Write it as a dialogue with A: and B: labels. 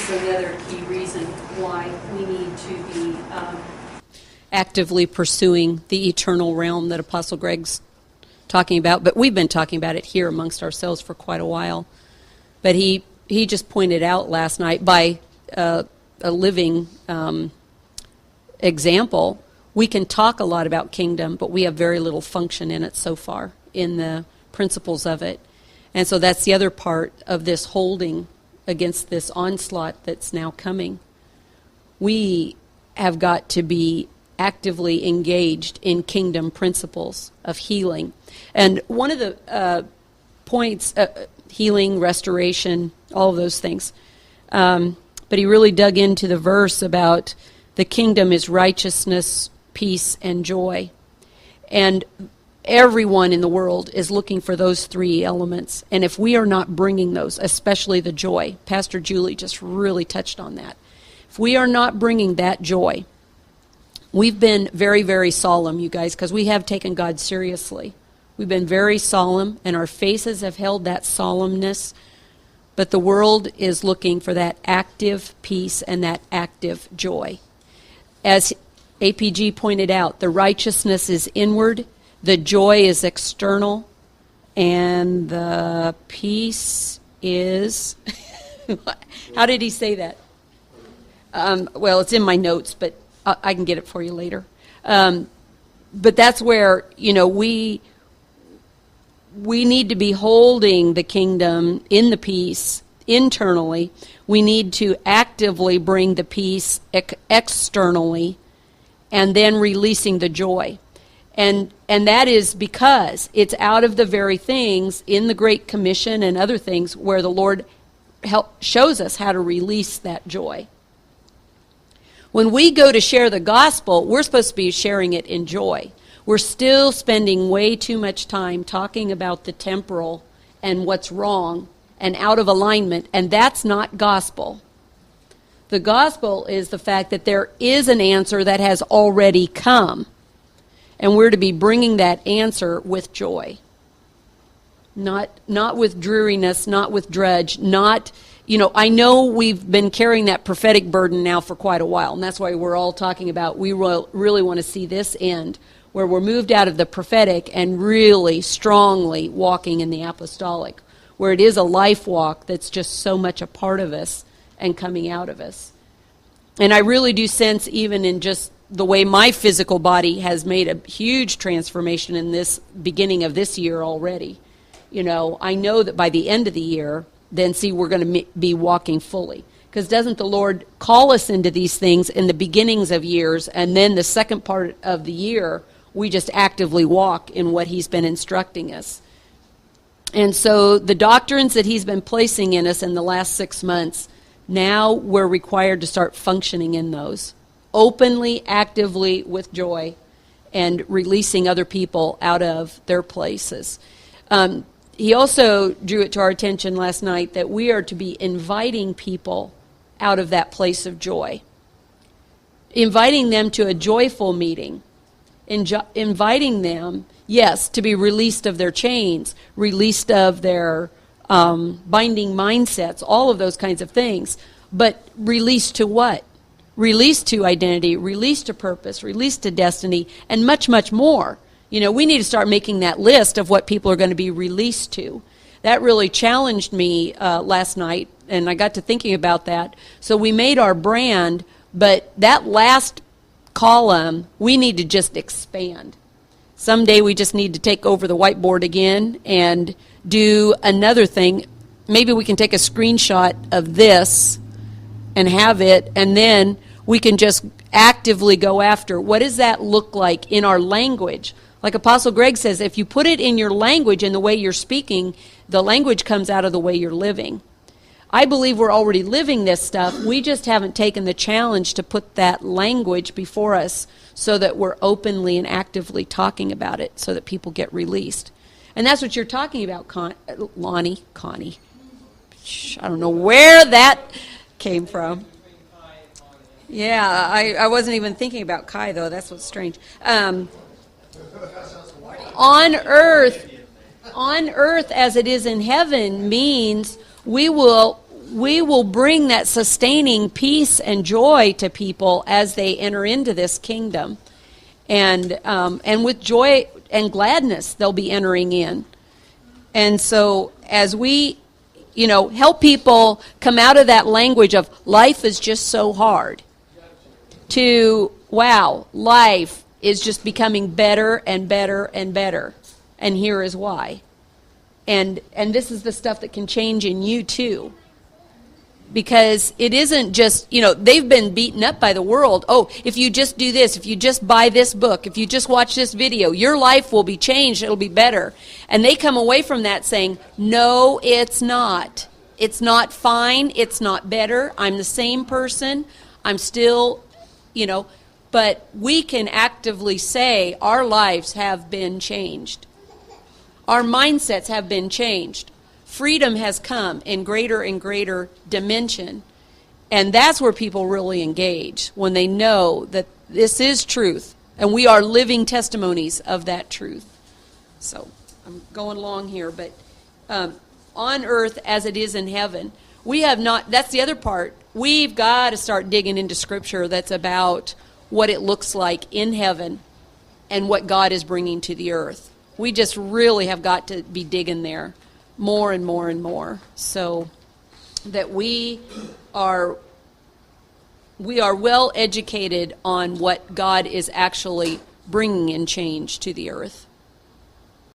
A: is another key reason why we need to be actively pursuing the eternal realm that Apostle Greg's talking about. But we've been talking about it here amongst ourselves for quite a while. But he just pointed out last night by a living example, we can talk a lot about kingdom, but we have very little function in it so far, in the principles of it. And so that's the other part of this holding against this onslaught that's now coming. We have got to be actively engaged in kingdom principles of healing. And one of the points, healing, restoration, all of those things. But he really dug into the verse about the kingdom is righteousness, peace, and joy. And everyone in the world is looking for those three elements. And if we are not bringing those, especially the joy, Pastor Julie just really touched on that. If we are not bringing that joy, we've been very, very solemn, you guys, because we have taken God seriously. We've been very solemn, and our faces have held that solemnness. But the world is looking for that active peace and that active joy. As APG pointed out, the righteousness is inward, the joy is external, and the peace is... How did he say that? Well, it's in my notes, but I can get it for you later. But that's where, we need to be holding the kingdom in the peace internally. We need to actively bring the peace externally and then releasing the joy. And that is because it's out of the very things in the Great Commission and other things where the Lord shows us how to release that joy. When we go to share the gospel, we're supposed to be sharing it in joy. We're still spending way too much time talking about the temporal and what's wrong and out of alignment, and that's not gospel. The gospel is the fact that there is an answer that has already come, and we're to be bringing that answer with joy. Not with dreariness, not with drudge, not... I know we've been carrying that prophetic burden now for quite a while, and that's why we're all talking about we really want to see this end, where we're moved out of the prophetic and really strongly walking in the apostolic, where it is a life walk that's just so much a part of us and coming out of us. And I really do sense, even in just the way my physical body has made a huge transformation in this beginning of this year already. I know that by the end of the year, then we're going to be walking fully. Because doesn't the Lord call us into these things in the beginnings of years, and then the second part of the year, we just actively walk in what he's been instructing us. And so the doctrines that he's been placing in us in the last 6 months, now we're required to start functioning in those. Openly, actively, with joy, and releasing other people out of their places. He also drew it to our attention last night that we are to be inviting people out of that place of joy. Inviting them to a joyful meeting. Inviting them, yes, to be released of their chains, released of their binding mindsets, all of those kinds of things. But released to what? Released to identity, released to purpose, released to destiny, and much, much more. We need to start making that list of what people are going to be released to. That really challenged me last night, and I got to thinking about that. So we made our brand, but that last column, we need to just expand. Someday we just need to take over the whiteboard again and do another thing. Maybe we can take a screenshot of this and have it, and then we can just actively go after what does that look like in our language. Like Apostle Greg says, if you put it in your language and the way you're speaking, the language comes out of the way you're living. I believe we're already living this stuff. We just haven't taken the challenge to put that language before us so that we're openly and actively talking about it so that people get released. And that's what you're talking about, Connie. I don't know where that came from. Yeah, I wasn't even thinking about Kai, though. That's what's strange. On earth as it is in heaven means we will we will bring that sustaining peace and joy to people as they enter into this kingdom. And with joy and gladness, they'll be entering in. And so as we, help people come out of that language of life is just so hard to, wow, life is just becoming better and better and better. And here is why. And this is the stuff that can change in you too. Because it isn't just, they've been beaten up by the world. Oh, if you just do this, if you just buy this book, if you just watch this video, your life will be changed, it'll be better. And they come away from that saying, no, it's not. It's not fine, it's not better, I'm the same person, I'm still, but we can actively say our lives have been changed. Our mindsets have been changed. Freedom has come in greater and greater dimension. And that's where people really engage, when they know that this is truth. And we are living testimonies of that truth. So I'm going along here, but on earth as it is in heaven, we have not, that's the other part. We've got to start digging into Scripture that's about what it looks like in heaven and what God is bringing to the earth. We just really have got to be digging there more and more and more, so that we are well educated on what God is actually bringing in change to the earth.